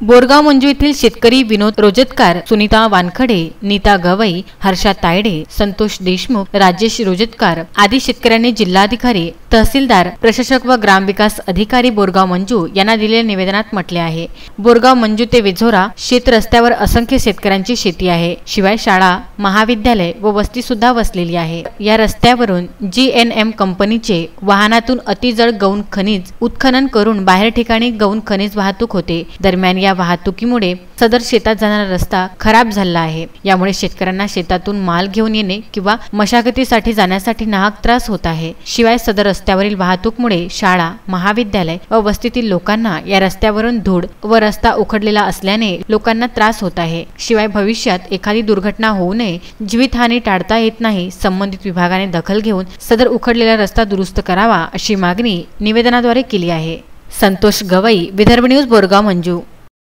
बोरगाव मंजू येथील शेतकरी विनोद रोजतकार, सुनीता वानखडे, नीता गवई, हर्षा तायडे, संतोष देशमुख, राजेश रोजतकार आदी शेतकऱ्यांनी जिल्हाधिकारी, तहसीलदार, प्रशासक व ग्रामविकास अधिकारी बोरगाव मंजू यांना दिलेल्या निवेदनात म्हटले आहे, बोरगाव मंजू ते विझोरा शेत रस्त्यावर असंख्य शेतकऱ्यांची शेती आहे. शिवाय शाळा, महाविद्यालय व वस्ती सुद्धा वसलेली आहे. या रस्त्यावरून GNM कंपनीचे वाहनातून अतिजड गौण खनिज उत्खनन करून बाहेर ठिकाणी गौण खनिज वाहतूक होते. दरम्यान या वाहतुकीमुळे सदर शेतात जाणारा रस्ता खराब झाला आहे. यामुळे शेतकऱ्यांना शेतातून माल घेऊन येणे किंवा मशागतीसाठी जाण्यासाठी नाहक त्रास होत आहे. शिवाय सदर रस्त्यावरील वाहतूकमुळे शाळा, महाविद्यालय व वस्तीतील लोकांना या रस्त्यावरून धूळ व रस्ता उखडलेला असल्याने लोकांना त्रास होत आहे. शिवाय भविष्यात एखादी दुर्घटना होऊ नये, जीवितहानी टाळता येत नाही. संबंधित विभागाने दखल घेऊन सदर उखडलेला रस्ता दुरुस्त करावा अशी मागणी निवेदनाद्वारे केली आहे. संतोष गवई, विदर्भ न्यूज, बोरगाव मंजू.